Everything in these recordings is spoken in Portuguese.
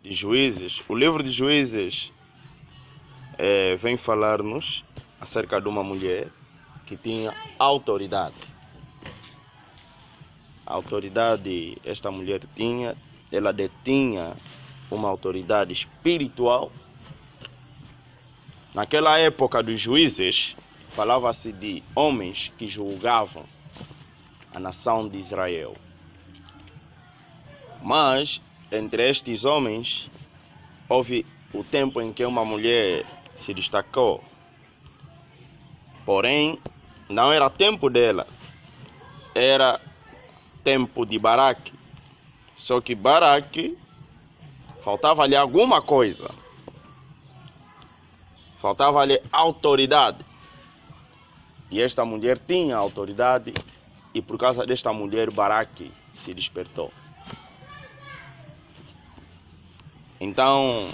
de Juízes. O livro de Juízes vem falar-nos acerca de uma mulher que tinha autoridade. A autoridade esta mulher tinha, ela detinha uma autoridade espiritual. Naquela época dos juízes, falava-se de homens que julgavam a nação de Israel. Mas, entre estes homens, houve o tempo em que uma mulher se destacou. Porém, não era tempo dela, era tempo de Baraque. Só que Baraque, faltava-lhe alguma coisa. Faltava-lhe autoridade. E esta mulher tinha autoridade, e por causa desta mulher, Baraque se despertou. Então,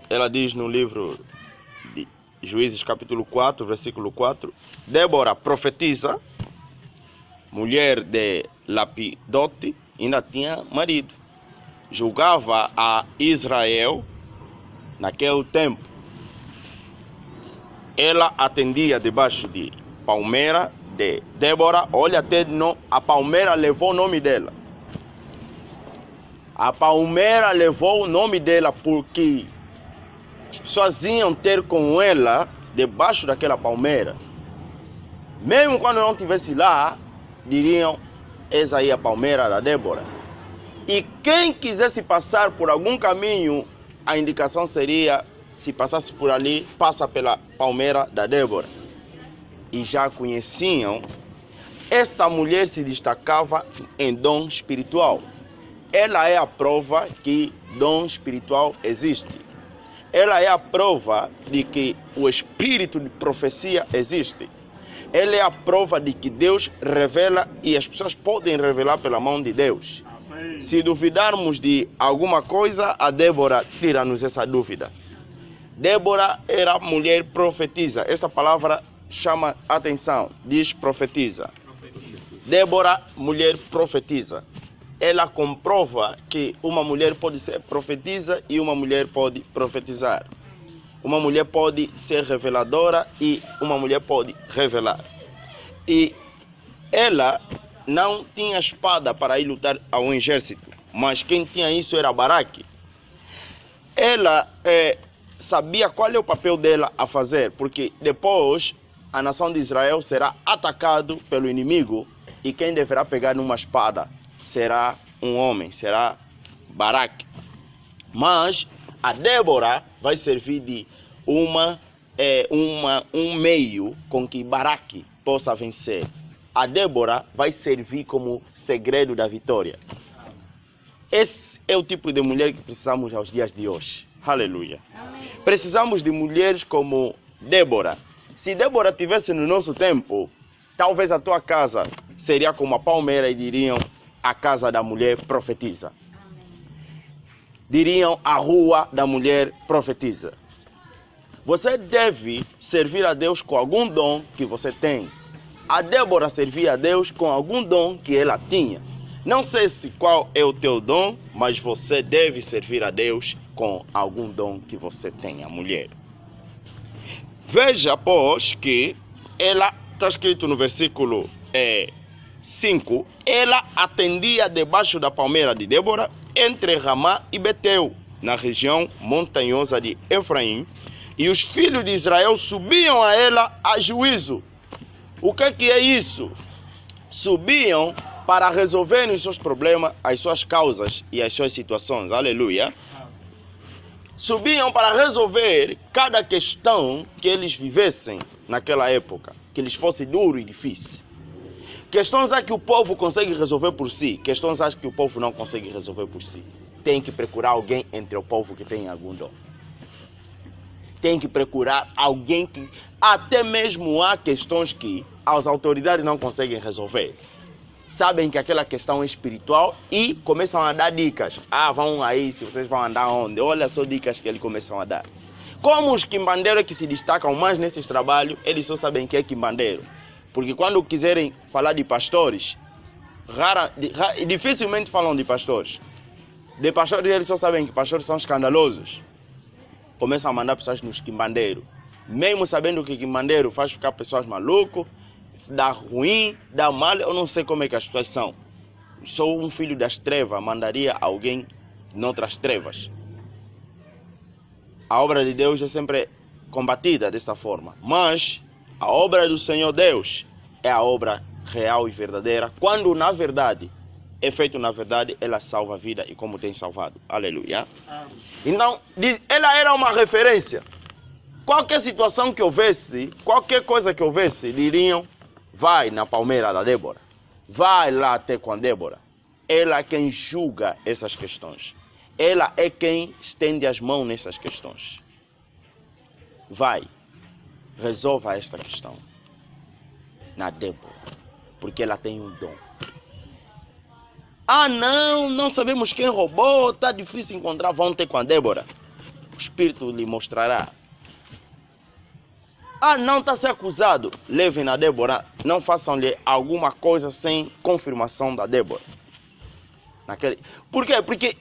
ela diz no livro de Juízes, capítulo 4, versículo 4, Débora profetiza, mulher de Lapidote, ainda tinha marido. Julgava a Israel naquele tempo. Ela atendia debaixo de palmeira de Débora. Olha, até a palmeira levou o nome dela. A palmeira levou o nome dela porque as pessoas iam ter com ela debaixo daquela palmeira. Mesmo quando não estivesse lá, diriam, essa aí é a palmeira da Débora. E quem quisesse passar por algum caminho, a indicação seria, se passasse por ali, passa pela palmeira da Débora. E já conheciam, esta mulher se destacava em dom espiritual. Ela é a prova que dom espiritual existe. Ela é a prova de que o espírito de profecia existe. Ela é a prova de que Deus revela e as pessoas podem revelar pela mão de Deus. Amém. Se duvidarmos de alguma coisa, a Débora tira-nos essa dúvida. Débora era mulher profetiza. Esta palavra chama atenção, diz profetiza. Débora, mulher profetiza. Ela comprova que uma mulher pode ser profetiza e uma mulher pode profetizar. Uma mulher pode ser reveladora e uma mulher pode revelar. E ela não tinha espada para ir lutar ao exército, mas quem tinha isso era Baraque. Ela sabia qual é o papel dela a fazer, porque depois a nação de Israel será atacada pelo inimigo e quem deverá pegar numa espada será um homem, será Baraque. Mas a Débora vai servir de um meio com que Baraque possa vencer. A Débora vai servir como segredo da vitória. Esse é o tipo de mulher que precisamos aos dias de hoje. Aleluia. Amém. Precisamos de mulheres como Débora. Se Débora estivesse no nosso tempo, talvez a tua casa seria como a palmeira e diriam a casa da mulher profetiza. Diriam a rua da mulher profetiza. Você deve servir a Deus com algum dom que você tem. A Débora servia a Deus com algum dom que ela tinha. Não sei qual é o teu dom, mas você deve servir a Deus com algum dom que você tenha, mulher. Veja, pois, que ela, está escrito no versículo 5, ela atendia debaixo da palmeira de Débora, entre Ramá e Betel, na região montanhosa de Efraim, e os filhos de Israel subiam a ela a juízo. O que é isso? Subiam para resolverem os seus problemas, as suas causas e as suas situações. Aleluia. Subiam para resolver cada questão que eles vivessem naquela época, que lhes fosse duro e difícil. Questões que o povo consegue resolver por si, questões que o povo não consegue resolver por si. Tem que procurar alguém entre o povo que tem algum dom. Tem que procurar alguém que, até mesmo há questões que as autoridades não conseguem resolver. Sabem que aquela questão é espiritual e começam a dar dicas. Vão aí, se vocês vão andar onde? Olha só dicas que eles começam a dar. Como os quimbandeiros que se destacam mais nesses trabalhos, eles só sabem que é quimbandeiro. Porque quando quiserem falar de pastores, dificilmente falam de pastores. De pastores, eles só sabem que pastores são escandalosos. Começam a mandar pessoas nos quimbandeiros. Mesmo sabendo que quimbandeiro faz ficar pessoas malucas, dá ruim, dá mal, eu não sei como é que as pessoas são. Sou um filho das trevas, mandaria alguém noutras trevas. A obra de Deus é sempre combatida desta forma. Mas a obra do Senhor Deus é a obra real e verdadeira. Quando na verdade é feito na verdade, ela salva a vida e como tem salvado. Aleluia. Então, ela era uma referência. Qualquer situação que houvesse, qualquer coisa que houvesse, diriam, vai na palmeira da Débora. Vai lá até com a Débora. Ela é quem julga essas questões. Ela é quem estende as mãos nessas questões. Vai, resolva esta questão na Débora, porque ela tem um dom. Ah, não sabemos quem roubou, está difícil encontrar, vão ter com a Débora. O Espírito lhe mostrará. Ah, não está sendo acusado, levem na Débora, não façam-lhe alguma coisa sem confirmação da Débora. Por quê? Porque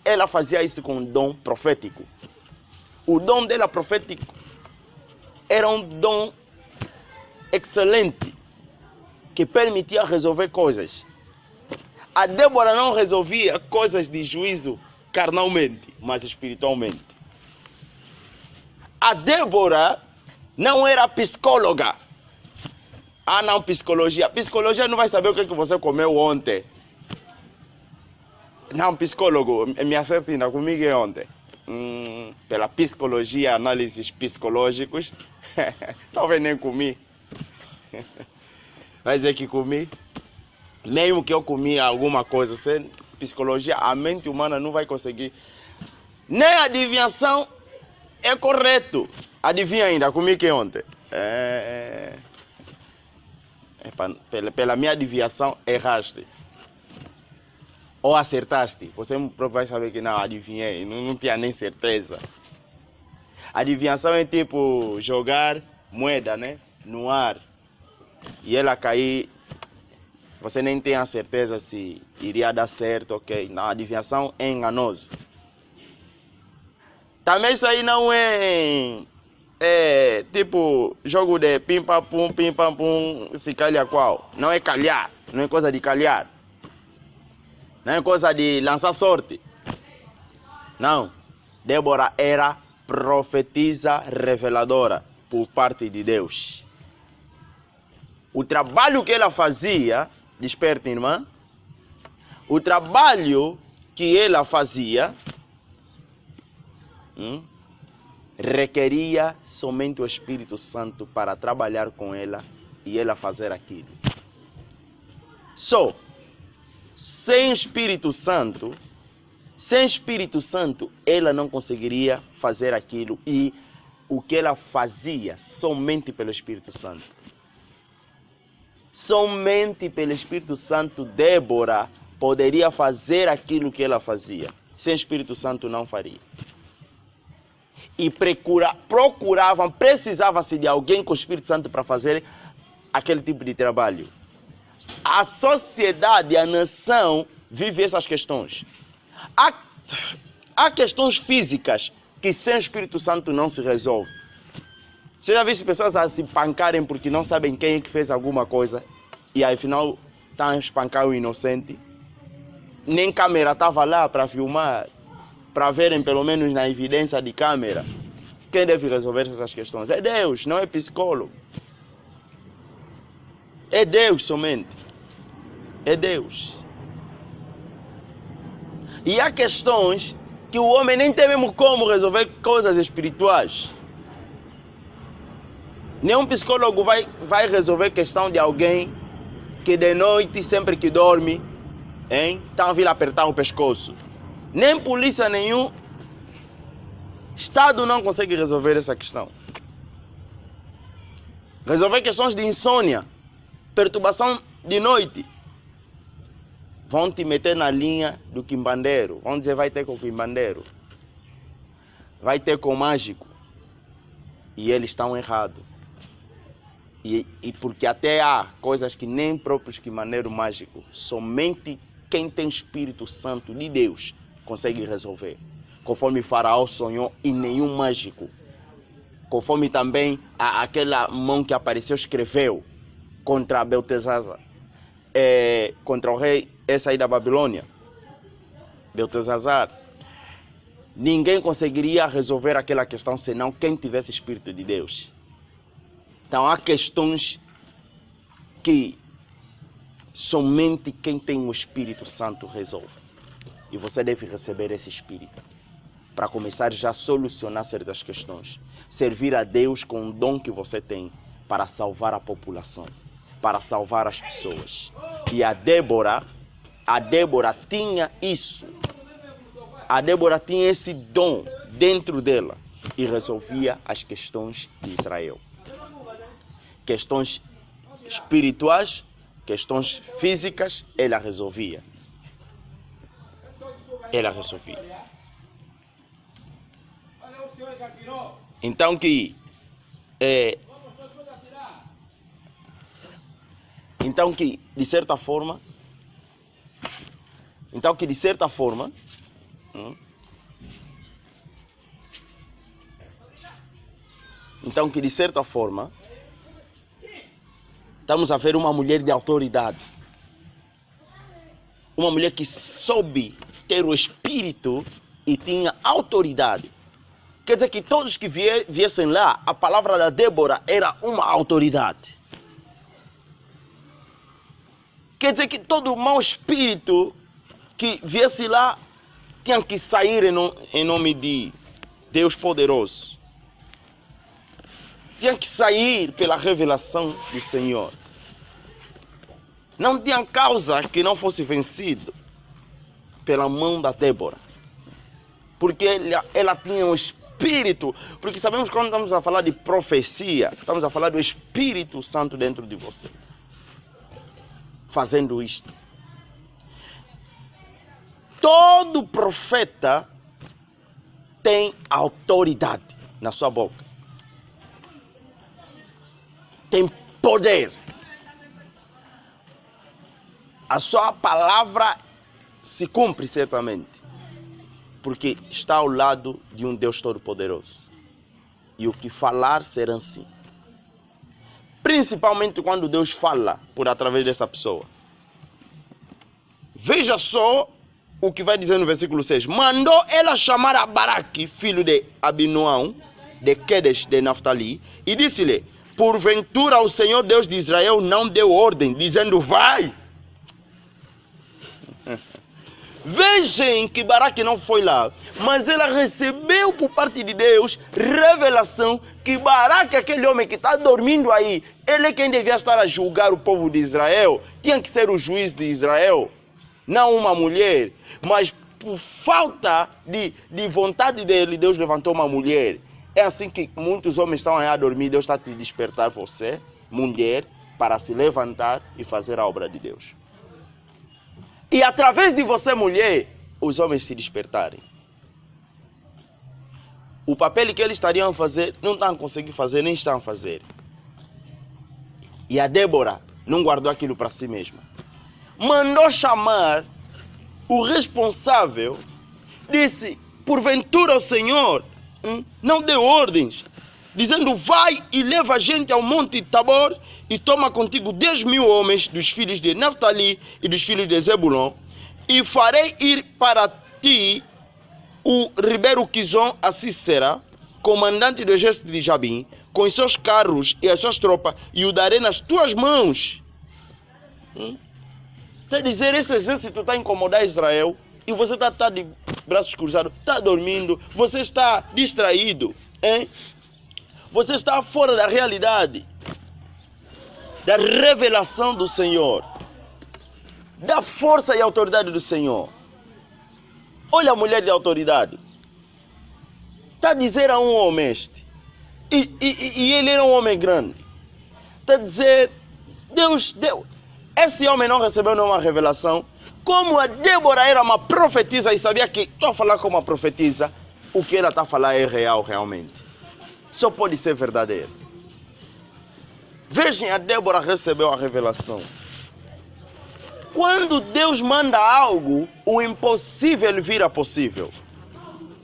ela fazia isso com um dom profético. O dom dela profético era um dom excelente, que permitia resolver coisas. A Débora não resolvia coisas de juízo carnalmente, mas espiritualmente. A Débora não era psicóloga. Ah, não, psicologia. Psicologia não vai saber o que você comeu ontem. Não, psicólogo, me acerta ainda comigo ontem. Pela psicologia, análises psicológicos, talvez nem comi. Vai dizer que comi? Mesmo que eu comi alguma coisa, sem psicologia, a mente humana não vai conseguir. Nem a adivinhação é correto. Adivinha ainda, comi que ontem? Pela minha adivinhação, erraste. Ou acertaste. Você próprio vai saber que não, adivinhei. Não tinha nem certeza. Adivinhação é tipo jogar moeda, né? No ar. E ela cair. Você nem tem a certeza se iria dar certo, ok? Na adivinhação é enganoso. Também isso aí não é tipo jogo de pim pam pum, se calhar qual. Não é calhar, não é coisa de calhar. Não é coisa de lançar sorte. Não. Débora era profetisa reveladora por parte de Deus. O trabalho que ela fazia, desperta, irmã. O trabalho que ela fazia requeria somente o Espírito Santo para trabalhar com ela e ela fazer aquilo. Sem Espírito Santo, ela não conseguiria fazer aquilo e o que ela fazia somente pelo Espírito Santo. Somente pelo Espírito Santo, Débora poderia fazer aquilo que ela fazia. Sem Espírito Santo não faria. E precisava-se de alguém com o Espírito Santo para fazer aquele tipo de trabalho. A sociedade, a nação vive essas questões. Há questões físicas que sem o Espírito Santo não se resolve. Você já viu pessoas a se pancarem porque não sabem quem é que fez alguma coisa e afinal estão a espancar o inocente? Nem câmera estava lá para filmar, para verem pelo menos na evidência de câmera. Quem deve resolver essas questões? É Deus, não é psicólogo. É Deus somente. É Deus. E há questões que o homem nem tem mesmo como resolver coisas espirituais. Nenhum psicólogo vai resolver questão de alguém que de noite, sempre que dorme, está a vir apertar o pescoço. Nem polícia nenhum, Estado não consegue resolver essa questão. Resolver questões de insônia, perturbação de noite. Vão te meter na linha do quimbandeiro. Vão dizer, vai ter com o quimbandeiro. Vai ter com o mágico. E eles estão errados. E porque até há coisas que nem próprios quimbandeiros mágicos, somente quem tem Espírito Santo de Deus consegue resolver. Conforme Faraó sonhou e nenhum mágico. Conforme também aquela mão que apareceu escreveu contra Beltesazar. Contra o rei esse aí da Babilônia. Beltesazar. Ninguém conseguiria resolver aquela questão senão quem tivesse Espírito de Deus. Então há questões que somente quem tem o Espírito Santo resolve. E você deve receber esse Espírito para começar já a solucionar certas questões. Servir a Deus com o dom que você tem para salvar a população, para salvar as pessoas. E a Débora tinha isso. A Débora tinha esse dom dentro dela e resolvia as questões de Israel. Questões espirituais, questões físicas, ela resolvia. Ela resolvia. Então que de certa forma estamos a ver uma mulher de autoridade. Uma mulher que soube ter o espírito e tinha autoridade. Quer dizer que todos que viessem lá, a palavra da Débora era uma autoridade. Quer dizer que todo mau espírito que viesse lá tinha que sair em nome de Deus poderoso. Tinha que sair pela revelação do Senhor. Não tinha causa que não fosse vencido pela mão da Débora. Porque ela tinha um espírito. Porque sabemos que quando estamos a falar de profecia, estamos a falar do Espírito Santo dentro de você. Fazendo isto. Todo profeta tem autoridade na sua boca. Tem poder. A sua palavra se cumpre certamente. Porque está ao lado de um Deus Todo-Poderoso. E o que falar será assim. Principalmente quando Deus fala por através dessa pessoa. Veja só o que vai dizer no versículo 6. Mandou ela chamar a Baraque, filho de Abinoão, de Quedes de Naftali, e disse-lhe: porventura o Senhor Deus de Israel não deu ordem, dizendo: vai. Vejam que Baraque não foi lá, mas ela recebeu por parte de Deus revelação que Baraque, aquele homem que está dormindo aí, ele é quem devia estar a julgar o povo de Israel, tinha que ser o juiz de Israel, não uma mulher. Mas por falta de vontade dele, Deus levantou uma mulher. É assim que muitos homens estão aí a dormir, Deus está a te despertar você, mulher, para se levantar e fazer a obra de Deus. E através de você, mulher, os homens se despertarem. O papel que eles estariam a fazer, não estão a conseguir fazer, nem estão a fazer. E a Débora não guardou aquilo para si mesma. Mandou chamar o responsável, disse: porventura o Senhor não deu ordens, dizendo: vai e leva a gente ao monte Tabor e toma contigo 10.000 homens dos filhos de Naftali e dos filhos de Zebulon, e farei ir para ti o ribeiro Quizon a Cícera, comandante do exército de Jabim, com os seus carros e as suas tropas, e o darei nas tuas mãos. Quer dizer, esse exército está a incomodar Israel, e você está de braços cruzados, está dormindo, você está distraído, hein? Você está fora da realidade, da revelação do Senhor, da força e autoridade do Senhor. Olha a mulher de autoridade. Está a dizer a um homem este, e ele era um homem grande. Está a dizer: Deus, esse homem não recebeu nenhuma revelação. Como a Débora era uma profetisa e sabia que estou a falar com uma profetisa, o que ela está a falar é real realmente. Só pode ser verdadeiro. Vejam, a Débora recebeu a revelação. quando Deus manda algo, o impossível vira possível.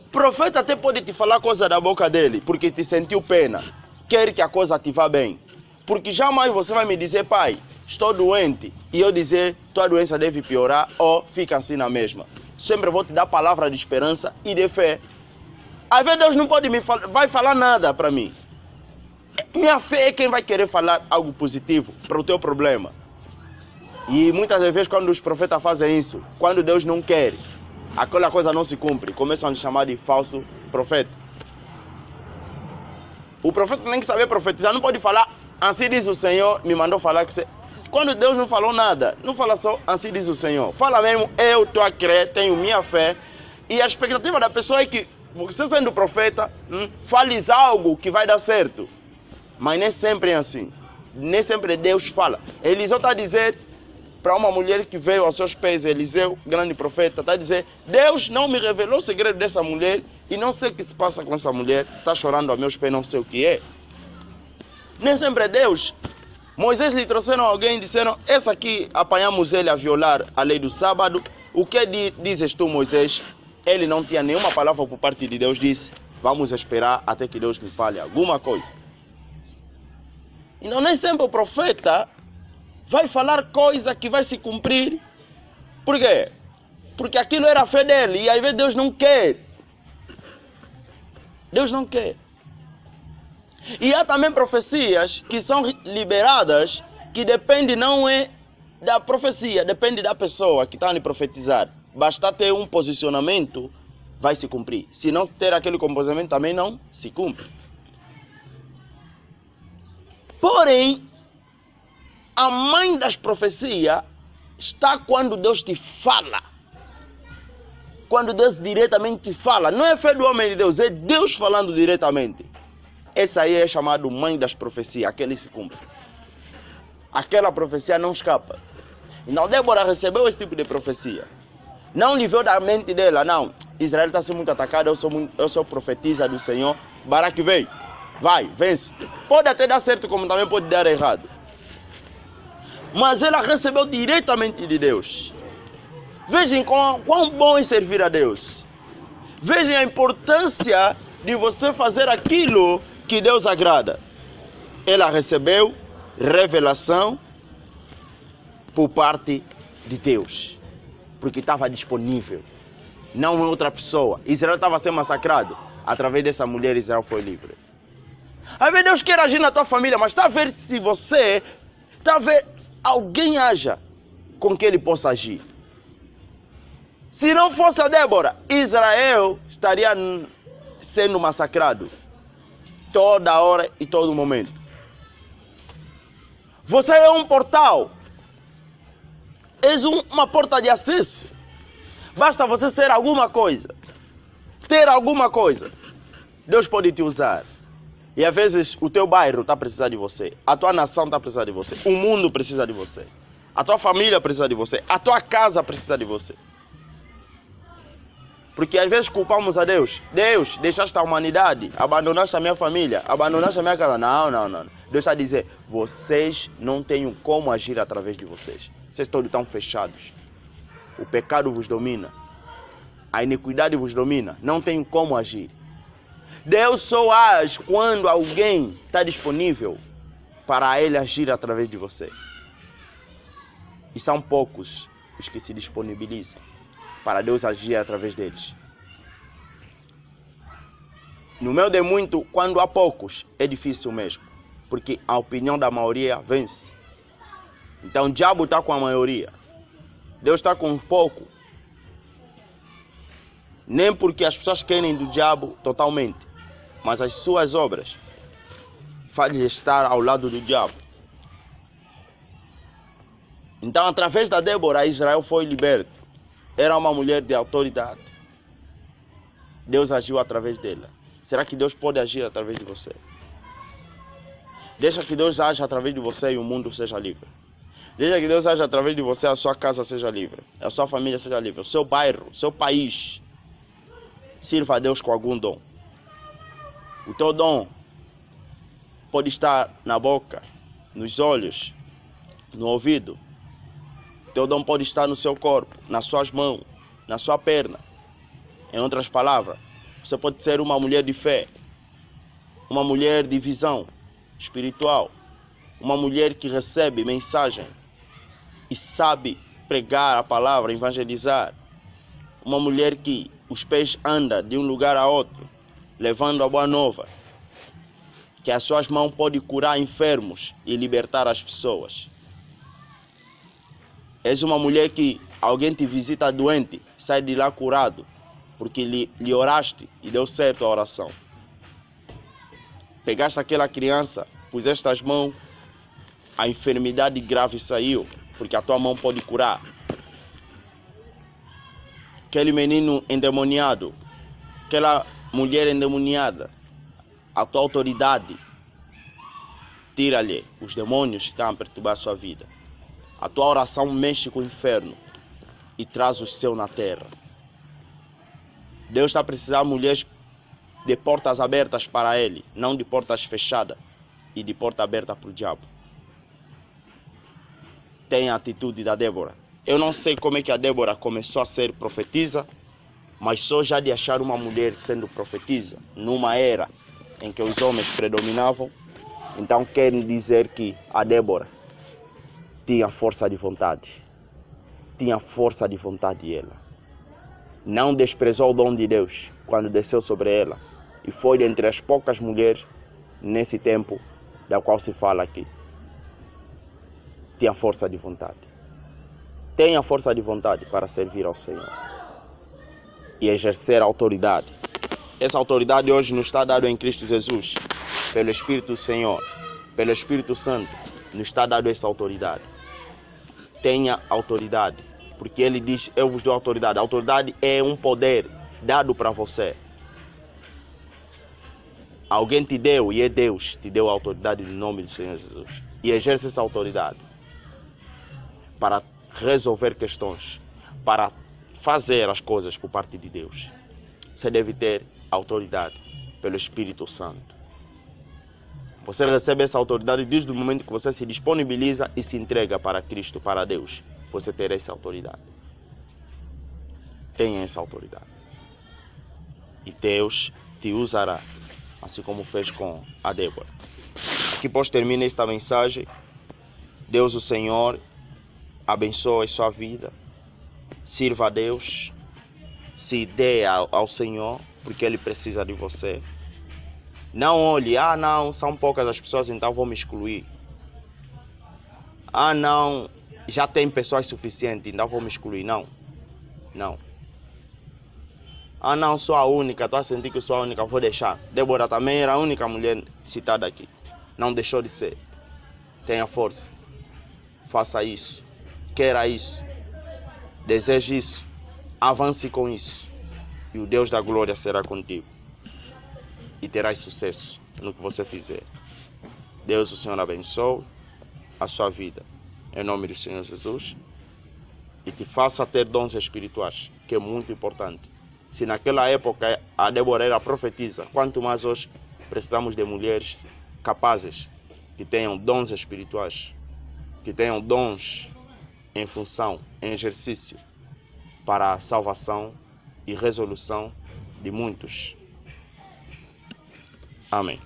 O profeta até pode te falar coisa da boca dele, porque te sentiu pena, quer que a coisa te vá bem. Porque jamais você vai me dizer, pai, estou doente, e eu dizer, tua doença deve piorar, ou fica assim na mesma. Sempre vou te dar palavra de esperança e de fé. Às vezes Deus não pode vai falar nada para mim. Minha fé é quem vai querer falar algo positivo para o teu problema. E muitas vezes quando os profetas fazem isso, quando Deus não quer, aquela coisa não se cumpre, começam a chamar de falso profeta. O profeta tem que saber profetizar, não pode falar, assim diz o Senhor, me mandou falar que você... Quando Deus não falou nada, não fala só, assim diz o Senhor. Fala mesmo, eu estou a crer, tenho minha fé. E a expectativa da pessoa é que você sendo profeta, fales algo que vai dar certo. Mas nem sempre é assim. Nem sempre Deus fala. Eliseu está a dizer para uma mulher que veio aos seus pés, Eliseu, grande profeta, está a dizer, Deus não me revelou o segredo dessa mulher e não sei o que se passa com essa mulher, está chorando aos meus pés, não sei o que é. Nem sempre é Deus. Moisés lhe trouxeram alguém e disseram, essa aqui apanhamos ele a violar a lei do sábado, o que dizes tu, Moisés? Ele não tinha nenhuma palavra por parte de Deus, disse, vamos esperar até que Deus me fale alguma coisa. Então nem sempre o profeta vai falar coisa que vai se cumprir. Por quê? Porque aquilo era a fé dele e às vezes Deus não quer. Deus não quer. E há também profecias que são liberadas que depende não é da profecia, depende da pessoa que está a lhe profetizar. Basta ter um posicionamento, vai se cumprir. Se não ter aquele comportamento também não se cumpre. Porém, a mãe das profecias está quando Deus te fala. Quando Deus diretamente te fala. Não é fé do homem de Deus, é Deus falando diretamente. Essa aí é chamada mãe das profecias, aquele se cumpre. Aquela profecia não escapa. Então Débora recebeu esse tipo de profecia. Não lhe veio da mente dela, não. Israel está sendo muito atacado, eu sou profetisa do Senhor. Baraque vem, vai, vence. Pode até dar certo, como também pode dar errado. Mas ela recebeu diretamente de Deus. Vejam quão bom é servir a Deus. Vejam a importância de você fazer aquilo que Deus agrada. Ela recebeu revelação por parte de Deus. Porque estava disponível. Não outra pessoa. Israel estava sendo massacrado. Através dessa mulher, Israel foi livre. Às vezes Deus quer agir na tua família, mas está a ver se você... Está a ver alguém haja com que ele possa agir. Se não fosse a Débora, Israel estaria sendo massacrado. Toda hora e todo momento. Você é um portal. És uma porta de acesso. Basta você ser alguma coisa. Ter alguma coisa. Deus pode te usar. E às vezes o teu bairro está precisando de você. A tua nação está precisando de você. O mundo precisa de você. A tua família precisa de você. A tua casa precisa de você. Porque às vezes culpamos a Deus. Deus, deixaste a humanidade, abandonaste a minha família, abandonaste a minha casa. Não. Deus está a dizer, vocês não têm como agir através de vocês. Vocês todos estão fechados. O pecado vos domina. A iniquidade vos domina. Não tem como agir. Deus só age quando alguém está disponível para ele agir através de você. E são poucos os que se disponibilizam para Deus agir através deles. No meio de muito, quando há poucos, é difícil mesmo. Porque a opinião da maioria vence. Então o diabo está com a maioria. Deus está com pouco. Nem porque as pessoas querem do diabo totalmente. Mas as suas obras fazem estar ao lado do diabo. Então através da Débora, Israel foi liberto. Era uma mulher de autoridade. Deus agiu através dela. Será que Deus pode agir através de você? Deixa que Deus age através de você e o mundo seja livre. Deixa que Deus age através de você e a sua casa seja livre. A sua família seja livre. O seu bairro, o seu país. Sirva a Deus com algum dom. O teu dom pode estar na boca, nos olhos, no ouvido. Teu dom pode estar no seu corpo, nas suas mãos, na sua perna. Em outras palavras, você pode ser uma mulher de fé, uma mulher de visão espiritual, uma mulher que recebe mensagem e sabe pregar a palavra, evangelizar. Uma mulher que os pés andam de um lugar a outro, levando a boa nova. Que as suas mãos podem curar enfermos e libertar as pessoas. És uma mulher que alguém te visita doente, sai de lá curado, porque lhe oraste e deu certo a oração. Pegaste aquela criança, puseste as mãos, a enfermidade grave saiu, porque a tua mão pode curar. Aquele menino endemoniado, aquela mulher endemoniada, a tua autoridade tira-lhe os demônios que estão a perturbar a sua vida. A tua oração mexe com o inferno e traz o céu na terra. Deus está precisando de mulheres de portas abertas para Ele, não de portas fechadas e de porta aberta para o diabo. Tenha a atitude da Débora. Eu não sei como é que a Débora começou a ser profetisa, mas só já de achar uma mulher sendo profetisa, numa era em que os homens predominavam, então quer dizer que a Débora tinha força de vontade. Tinha força de vontade ela. Não desprezou o dom de Deus quando desceu sobre ela. E foi entre as poucas mulheres nesse tempo da qual se fala aqui. Tinha força de vontade. Tenha força de vontade para servir ao Senhor e exercer a autoridade. Essa autoridade hoje nos está dada em Cristo Jesus, pelo Espírito do Senhor, pelo Espírito Santo, nos está dada essa autoridade. Tenha autoridade, porque Ele diz, eu vos dou autoridade. A autoridade é um poder dado para você. Alguém te deu, e é Deus, te deu a autoridade no nome do Senhor Jesus. E exerce essa autoridade para resolver questões, para fazer as coisas por parte de Deus. Você deve ter autoridade pelo Espírito Santo. Você recebe essa autoridade desde o momento que você se disponibiliza e se entrega para Cristo, para Deus. Você terá essa autoridade. Tenha essa autoridade. E Deus te usará, assim como fez com a Débora. Aqui pois termina esta mensagem. Deus o Senhor abençoe a sua vida. Sirva a Deus. Se dê ao Senhor, porque Ele precisa de você. Não olhe, não, são poucas as pessoas, então vou me excluir. Não, já tem pessoas suficientes, então vou me excluir. Não, não. Não, sou a única, estou a sentir que sou a única, vou deixar. Débora também era a única mulher citada aqui. Não deixou de ser. Tenha força. Faça isso. Queira isso. Deseje isso. Avance com isso. E o Deus da glória será contigo. E terás sucesso no que você fizer. Deus, o Senhor, abençoe a sua vida. Em nome do Senhor Jesus. E te faça ter dons espirituais, que é muito importante. Se naquela época a Débora era profetisa, quanto mais hoje precisamos de mulheres capazes, que tenham dons espirituais, que tenham dons em função, em exercício, para a salvação e resolução de muitos. Amém.